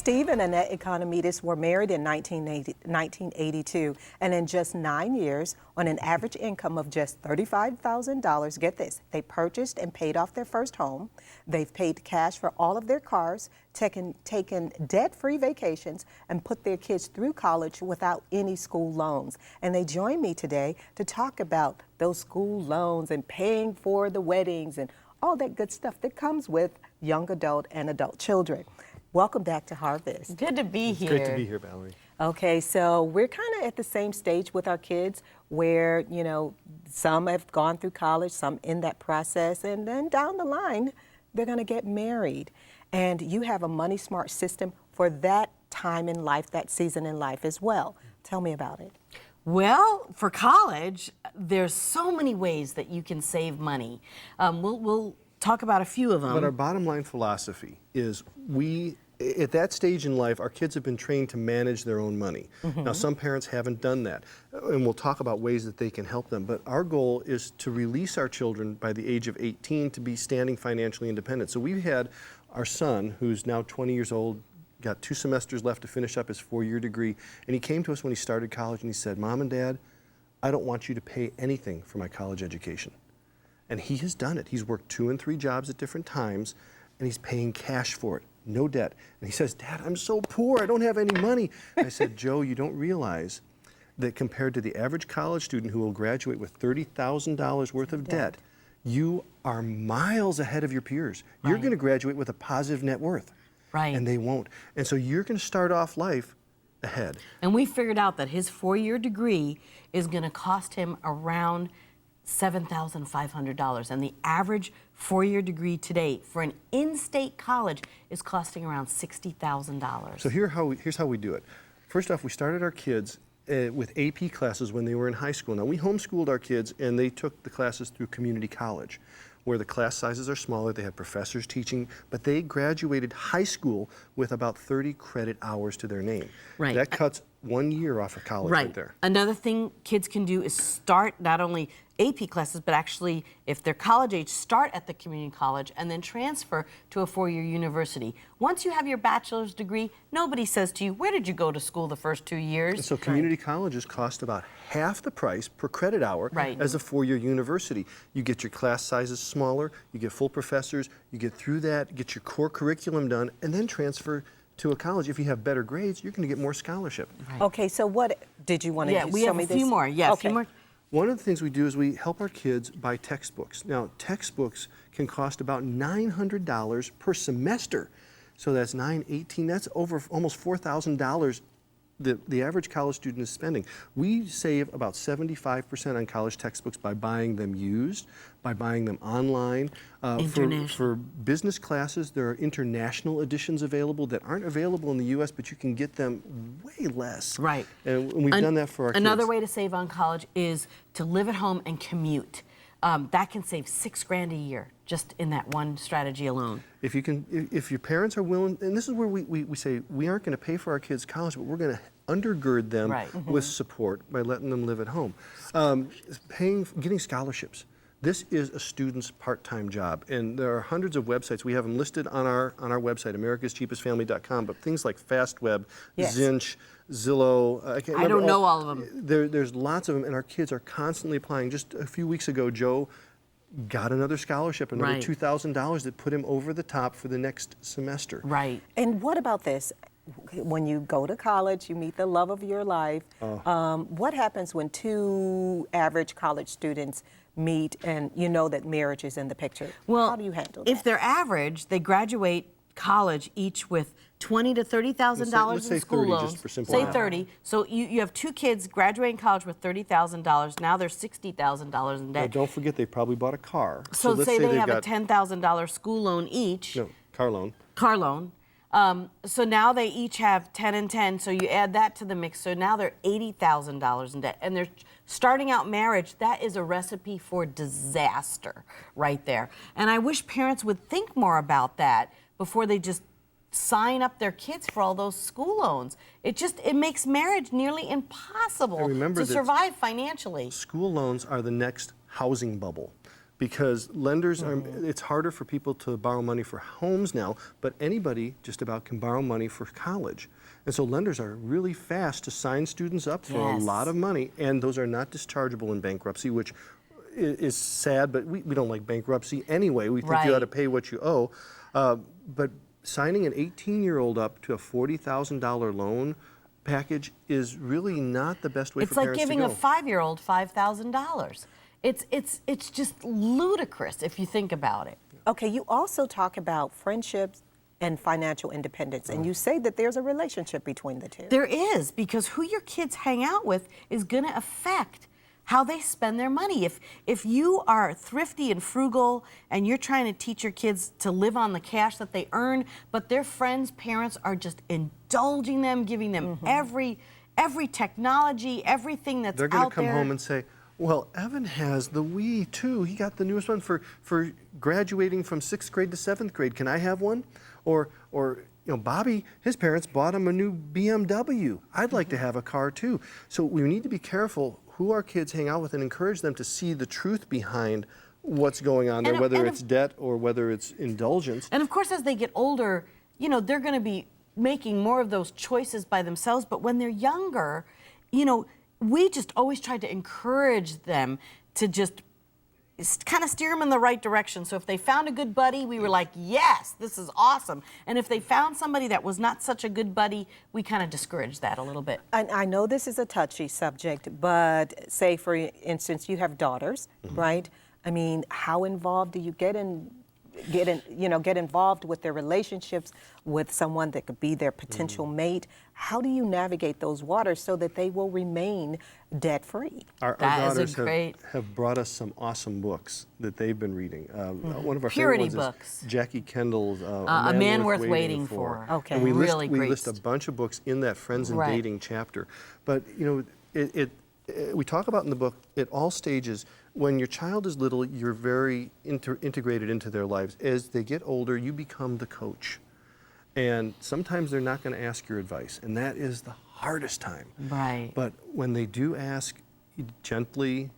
Steve and Annette Economides were married in 1982, and in just 9 years, on an average income of just $35,000, get this, they purchased and paid off their first home. They've paid cash for all of their cars, taken debt-free vacations, and put their kids through college without any school loans. And they join me today to talk about those school loans and paying for the weddings and all that good stuff that comes with young adult and adult children. Welcome back to Harvest. Good to be here. Great to be here, Valerie. Okay, so we're kind of at the same stage with our kids where, you know, some have gone through college, some in that process, and then down the line, they're going to get married. And you have a money smart system for that time in life, that season in life as well. Tell me about it. Well, for college, there's so many ways that you can save money. We'll talk about a few of them. But our bottom line philosophy is at that stage in life, our kids have been trained to manage their own money. Now, some parents haven't done that, and we'll talk about ways that they can help them. But our goal is to release our children by the age of 18 to be standing financially independent. So we've had our son, who's now 20 years old, got 2 semesters left to finish up his 4-year degree, and he came to us when he started college and he said, "Mom and Dad, I don't want you to pay anything for my college education." And he has done it. He's worked 2 and 3 jobs at different times, and he's paying cash for it, no debt. And he says, "Dad, I'm so poor, I don't have any money." I said, "Joe, you don't realize that compared to the average college student who will graduate with $30,000 worth of debt, you are miles ahead of your peers. You're going to graduate with a positive net worth." Right. And they won't. And so you're going to start off life ahead. And we figured out that his 4-year degree is going to cost him around $7,500. And the average 4-year degree today for an in-state college is costing around $60,000. So here's how we do it. First off, we started our kids with AP classes when they were in high school. Now, we homeschooled our kids, and they took the classes through community college, where the class sizes are smaller, they have professors teaching, but they graduated high school with about 30 credit hours to their name. Right. That cuts 1 year off of college right there. Another thing kids can do is start not only AP classes, but actually, if they're college age, start at the community college and then transfer to a 4-year university. Once you have your bachelor's degree, nobody says to you, "Where did you go to school the first 2 years?" And so community colleges cost about half the price per credit hour as a 4-year university. You get your class sizes smaller, you get full professors, you get through that, get your core curriculum done, and then transfer to a college. If you have better grades, you're going to get more scholarship. Okay, so what did you want to show me this? Yeah, we have a few more. Yeah, okay. a few more. One of the things we do is we help our kids buy textbooks. Now, textbooks can cost about $900 per semester. So that's 9, 18, that's over almost $4,000 the average college student is spending. We save about 75% on college textbooks by buying them used, by buying them online. For business classes, there are international editions available that aren't available in the U.S., but you can get them way less. Right. And we've done that for our kids. Another way to save on college is to live at home and commute. That can save $6,000 a year just in that one strategy alone. If your parents are willing, and this is where we say we aren't going to pay for our kids' college, but we're going to undergird them with support by letting them live at home. Getting scholarships. This is a student's part-time job, and there are hundreds of websites. We have them listed on our website, americascheapestfamily.com, but things like FastWeb, Zinch, Zillow. I don't know all of them. There's lots of them, and our kids are constantly applying. Just a few weeks ago, Joe got another scholarship, another $2,000 that put him over the top for the next semester. Right. And what about this? When you go to college, you meet the love of your life. What happens when 2 average college students meet and you know that marriage is in the picture? Well, how do you handle that? If they're average, they graduate college each with $20,000 to $30,000 in school loans. Just for simple say math. 30. So you have 2 kids graduating college with $30,000. Now they're $60,000 in debt. Now, don't forget they probably bought a car. So let's say they they've have got a $10,000 school loan each. No, car loan. Car loan. So now they each have 10 and 10, so you add that to the mix. So now they're $80,000 in debt. And they're starting out marriage. That is a recipe for disaster right there. And I wish parents would think more about that before they just sign up their kids for all those school loans. It makes marriage nearly impossible to survive financially. School loans are the next housing bubble. because lenders are, it's harder for people to borrow money for homes now, but anybody just about can borrow money for college. And so lenders are really fast to sign students up for a lot of money, and those are not dischargeable in bankruptcy, which is sad, but we don't like bankruptcy anyway. We think you ought to pay what you owe. But signing an 18-year-old up to a $40,000 loan package is really not the best way for parents to go. It's like giving a 5-year-old $5,000. It's just ludicrous if you think about it. Okay, you also talk about friendships and financial independence, and you say that there's a relationship between the two. There is, because who your kids hang out with is going to affect how they spend their money. If you are thrifty and frugal and you're trying to teach your kids to live on the cash that they earn, but their friends' parents are just indulging them, giving them every technology, everything that's out there. They're going to come home and say, well, Evan has the Wii too. He got the newest one for graduating from 6th grade to 7th grade. Can I have one? Or Bobby, his parents bought him a new BMW. I'd like to have a car too. So we need to be careful who our kids hang out with and encourage them to see the truth behind what's going on there, whether it's debt or whether it's indulgence. And of course, as they get older, they're going to be making more of those choices by themselves. But when they're younger, we just always tried to encourage them to just kind of steer them in the right direction. So if they found a good buddy, we were like, yes, this is awesome. And if they found somebody that was not such a good buddy, we kind of discouraged that a little bit. I know this is a touchy subject, but say, for instance, you have daughters, right? I mean, how involved do you get involved with their relationships with someone that could be their potential mate? How do you navigate those waters so that they will remain debt-free? Our daughters have brought us some awesome books that they've been reading. One of our Purity favorite ones books. is Jackie Kendall's A Man Worth Waiting For. Okay. And we Really we great. list a bunch of books in that Friends and Dating chapter. But, we talk about in the book, at all stages, when your child is little, you're very integrated into their lives. As they get older, you become the coach. And sometimes they're not going to ask your advice, and that is the hardest time. Right. But when they do ask, gently,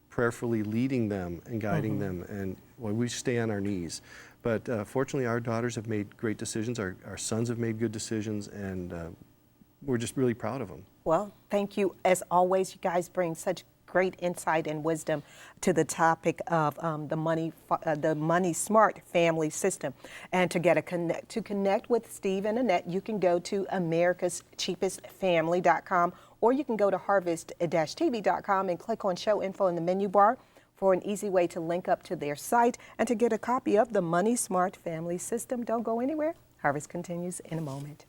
prayerfully leading them and guiding them, and we stay on our knees. But fortunately, our daughters have made great decisions. Our sons have made good decisions, and we're just really proud of them. Well, thank you. As always, you guys bring such great insight and wisdom to the topic of the money smart family system. And to connect with Steve and Annette, you can go to americascheapestfamily.com, or you can go to harvest-tv.com and click on show info in the menu bar for an easy way to link up to their site and to get a copy of the Money Smart Family System. Don't go anywhere. Harvest continues in a moment.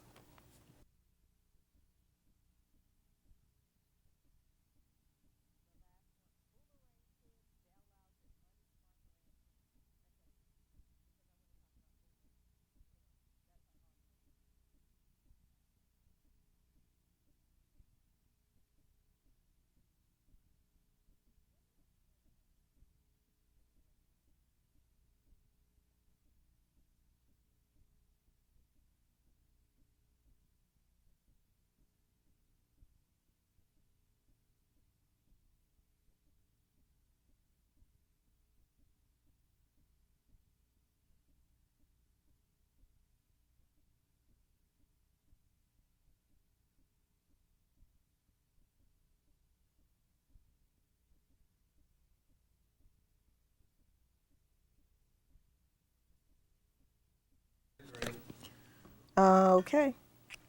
Okay.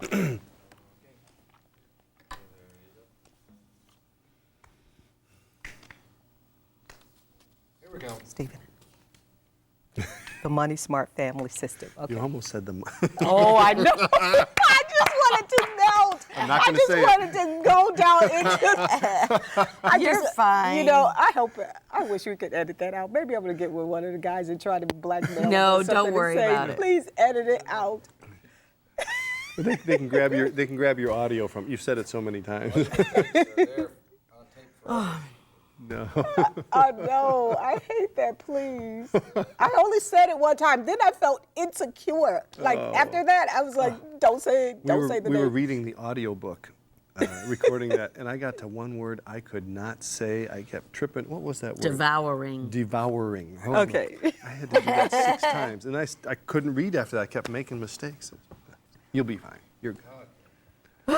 Here we go. Stephen. The Money Smart Family System. Okay. You almost said the. Oh, I know. I just wanted to melt. I'm not going to say I just wanted to go down into that. You're fine. I wish we could edit that out. Maybe I'm going to get with one of the guys and try to blackmail No, him or don't something worry and say, about it. Please edit it out. They can grab your audio from. You've said it so many times. No. No, I hate that, please. I only said it one time. Then I felt insecure. Like after that, I was like, don't say it. Don't say the We name. were reading the audio book recording that, and I got to one word I could not say. I kept tripping. What was that word? Devouring. Devouring. Oh, Okay. I had to do that 6 times, and I couldn't read after that. I kept making mistakes. You'll be fine. You're good.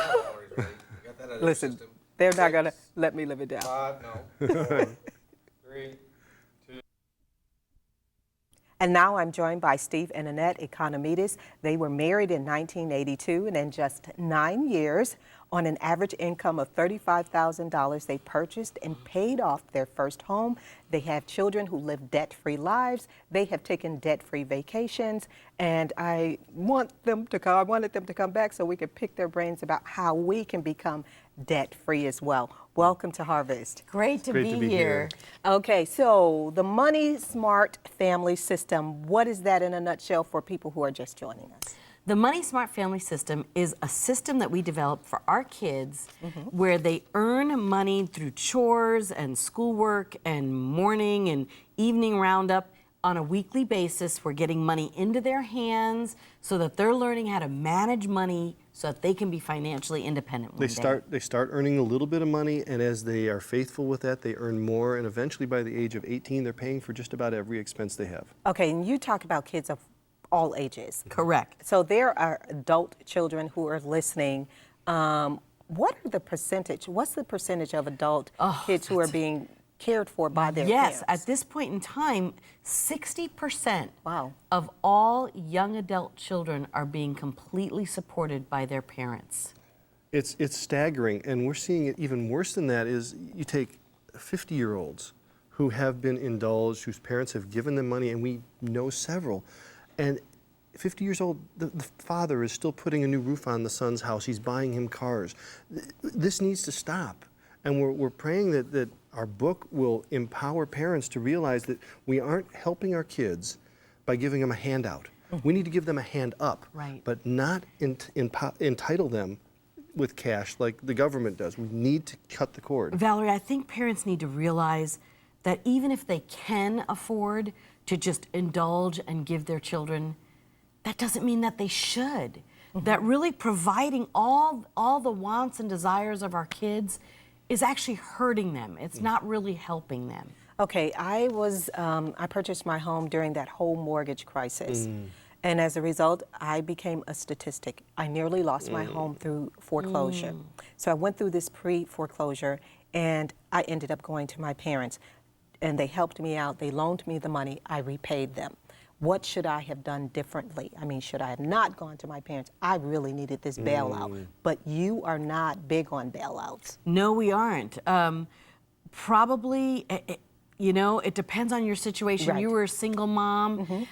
Listen, they're not going to let me live it down. 5, no. 4, 3. And now I'm joined by Steve and Annette Economides. They were married in 1982, and in just 9 years, on an average income of $35,000, they purchased and paid off their first home. They have children who live debt-free lives. They have taken debt-free vacations, and I wanted them to come back so we could pick their brains about how we can become debt-free as well. Welcome to Harvest. Great to be here. Okay, so the Money Smart Family System, what is that in a nutshell for people who are just joining us? The Money Smart Family System is a system that we developed for our kids where they earn money through chores and schoolwork and morning and evening roundup on a weekly basis. We're getting money into their hands so that they're learning how to manage money so that they can be financially independent one day. They start earning a little bit of money, and as they are faithful with that, they earn more, and eventually by the age of 18, they're paying for just about every expense they have. Okay, and you talk about kids of all ages. Correct. So there are adult children who are listening. What's the percentage of adult kids who are being cared for by their parents? Yes, at this point in time, 60% Wow. of all young adult children are being completely supported by their parents. It's staggering, and we're seeing it even worse than that. Is you take 50-year-olds who have been indulged, whose parents have given them money, and we know several, and 50 years old, the father is still putting a new roof on the son's house. He's buying him cars. This needs to stop, and we're praying that our book will empower parents to realize that we aren't helping our kids by giving them a handout. We need to give them a hand up, Right. but not entitle them with cash like the government does. We need to cut the cord. Valerie, I think parents need to realize that even if they can afford to just indulge and give their children, that doesn't mean that they should. That really providing all the wants and desires of our kids is actually hurting them. It's not really helping them. Okay, I purchased my home during that whole mortgage crisis. And as a result, I became a statistic. I nearly lost my home through foreclosure. So I went through this pre-foreclosure, and I ended up going to my parents. And they helped me out. They loaned me the money. I repaid them. What should I have done differently? I mean, should I have not gone to my parents? I really needed this bailout. But you are not big on bailouts. No, we aren't. Probably, it depends on your situation. Right. You were a single mom.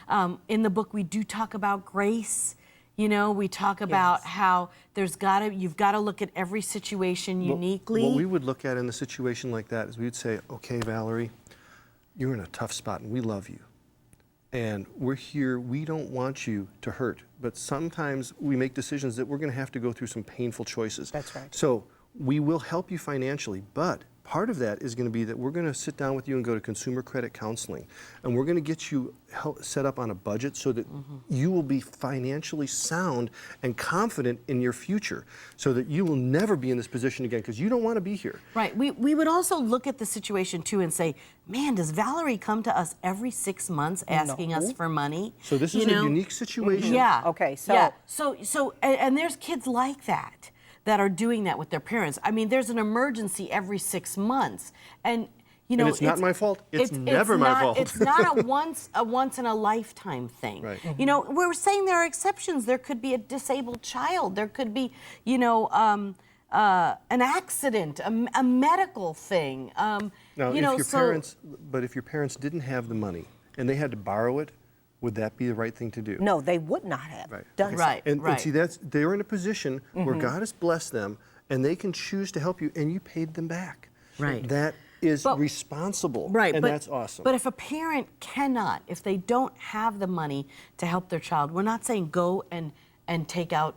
In the book, we do talk about grace. We talk about how you've got to look at every situation uniquely. What we would look at in a situation like that is we would say, okay, Valerie, you're in a tough spot and we love you. And we're here, we don't want you to hurt, but sometimes we make decisions that we're going to have to go through some painful choices. That's right. So we will help you financially, but part of that is going to be that we're going to sit down with you and go to consumer credit counseling, and we're going to get you set up on a budget so that you will be financially sound and confident in your future, so that you will never be in this position again, because you don't want to be here. Right. We would also look at the situation too and say, man, does Valerie come to us every 6 months asking us for money? So this is a unique situation. Yeah. Okay, so- Yeah. So and there's kids like that are doing that with their parents. I mean, there's an emergency every 6 months, and And it's not my fault. It's never my fault. It's not a once in a lifetime thing. Right. We're saying there are exceptions. There could be a disabled child. There could be, an accident, a medical thing. Now, if your parents didn't have the money and they had to borrow it, would that be the right thing to do? No, they would not have done so. Right. And see, they're in a position where God has blessed them, and they can choose to help you, and you paid them back. Right. That is responsible. Right. And that's awesome. But if a parent cannot, if they don't have the money to help their child, we're not saying go and take out,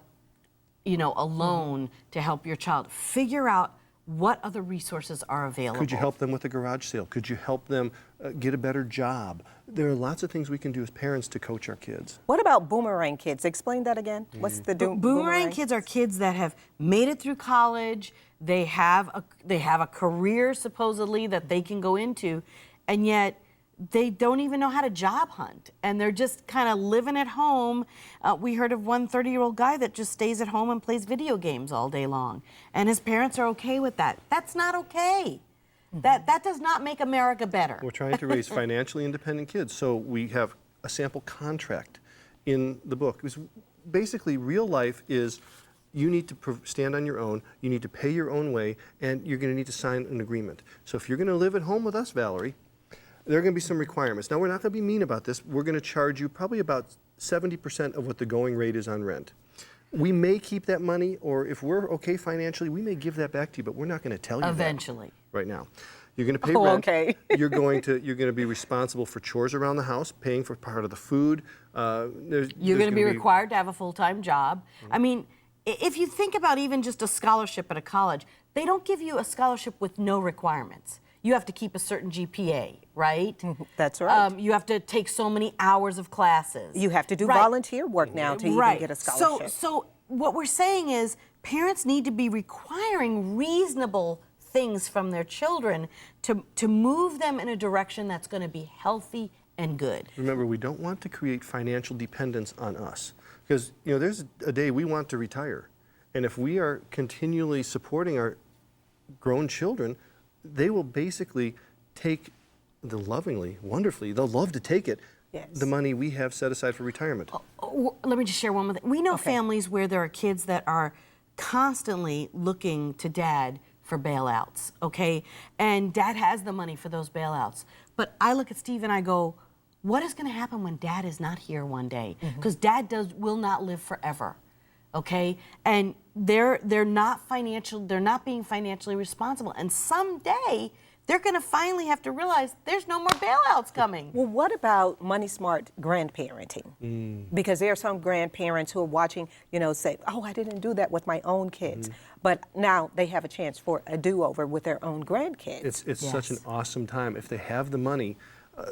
a loan to help your child. Figure out what other resources are available. Could you help them with a garage sale? Could you help them get a better job? There are lots of things we can do as parents to coach our kids. What about boomerang kids? Explain that again. What's the Boomerang kids are kids that have made it through college. They have a career supposedly that they can go into, and yet they don't even know how to job hunt, and they're just kind of living at home. We heard of one 30-year-old guy that just stays at home and plays video games all day long, and his parents are okay with that. That's not okay. That does not make America better. We're trying to raise financially independent kids, so we have a sample contract in the book. Because basically, real life is you need to stand on your own, you need to pay your own way, and you're going to need to sign an agreement. So if you're going to live at home with us, Valerie, there are going to be some requirements. Now, we're not going to be mean about this. We're going to charge you probably about 70% of what the going rate is on rent. We may keep that money, or if we're okay financially, we may give that back to you, but we're not going to tell you Eventually. that right now. You're going to pay Oh, rent. okay. You're going to be responsible for chores around the house, paying for part of the food. You're going to be required to have a full-time job. I mean, if you think about even just a scholarship at a college, they don't give you a scholarship with no requirements. You have to keep a certain GPA, right? That's right. You have to take so many hours of classes. You have to do Right. volunteer work now to even get a scholarship. So what we're saying is parents need to be requiring reasonable things from their children to move them in a direction that's going to be healthy and good. Remember, we don't want to create financial dependence on us. Because, there's a day we want to retire. And if we are continually supporting our grown children, they will basically take wonderfully, they'll love to take it, Yes. the money we have set aside for retirement. Let me just share one more thing. We know families where there are kids that are constantly looking to dad for bailouts, okay? And dad has the money for those bailouts. But I look at Steve and I go, what is going to happen when dad is not here one day? Because dad will not live forever, okay? And they're not being financially responsible. And someday they're going to finally have to realize there's no more bailouts coming. Well, what about money smart grandparenting? Because there are some grandparents who are watching, say, oh, I didn't do that with my own kids. But now they have a chance for a do-over with their own grandkids. It's such an awesome time. If they have the money,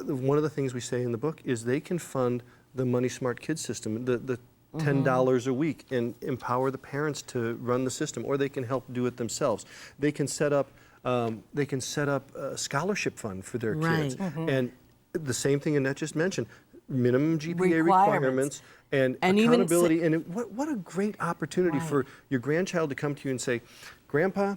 one of the things we say in the book is they can fund the Money Smart Kids system, the $10 a week, and empower the parents to run the system, or they can help do it themselves. They can set up a scholarship fund for their kids. And the same thing Annette just mentioned, minimum GPA requirements and accountability. And what a great opportunity for your grandchild to come to you and say, Grandpa,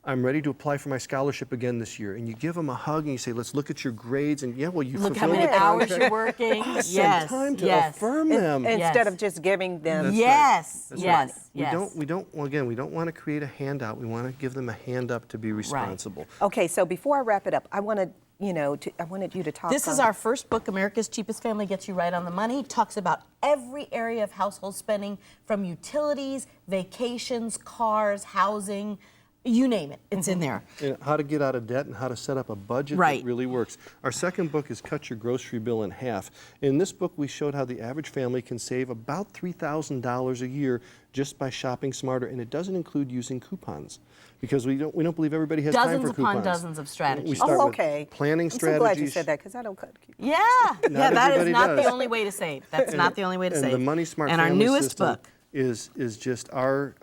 I'm ready to apply for my scholarship again this year. And you give them a hug and you say, let's look at your grades. And you Look how fulfilled many the hours contract. you're working. Awesome Yes, time to yes. affirm them. Instead of just giving them. That's Yes, right. yes, We yes. don't want to create a handout. We want to give them a hand up to be responsible. Okay, so before I wrap it up, I wanted you to talk. This is our first book, America's Cheapest Family Gets You Right on the Money. It talks about every area of household spending, from utilities, vacations, cars, housing, you name it, it's in there. And how to get out of debt and how to set up a budget Right. that really works. Our second book is Cut Your Grocery Bill in Half. In this book, we showed how the average family can save about $3,000 a year just by shopping smarter, and it doesn't include using coupons, because we don't believe everybody has time for Dozens coupons. upon dozens of strategies. We start Oh, with okay. planning I'm so strategies. glad you said that because I don't cut coupons. Yeah, that is everybody not does. the only way to save. That's not the only way to And save. the Money Smart and our Family newest system book. is just our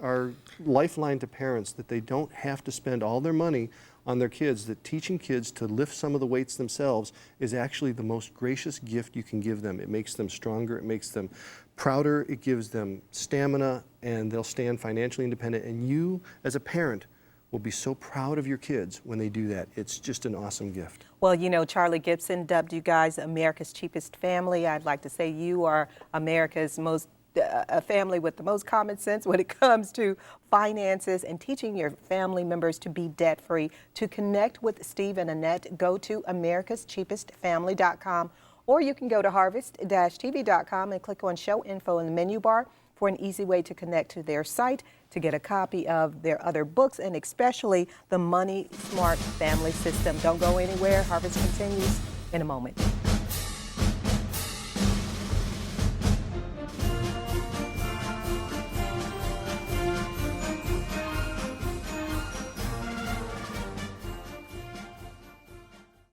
lifeline to parents, that they don't have to spend all their money on their kids, that teaching kids to lift some of the weights themselves is actually the most gracious gift you can give them. It makes them stronger, it makes them prouder, it gives them stamina, and they'll stand financially independent. And you, as a parent, will be so proud of your kids when they do that. It's just an awesome gift. Well, Charlie Gibson dubbed you guys America's Cheapest Family. I'd like to say you are America's a family with the most common sense when it comes to finances and teaching your family members to be debt-free. To connect with Steve and Annette, go to americascheapestfamily.com, or you can go to harvest-tv.com and click on Show Info in the menu bar for an easy way to connect to their site to get a copy of their other books, and especially the Money Smart Family System. Don't go anywhere. Harvest continues in a moment.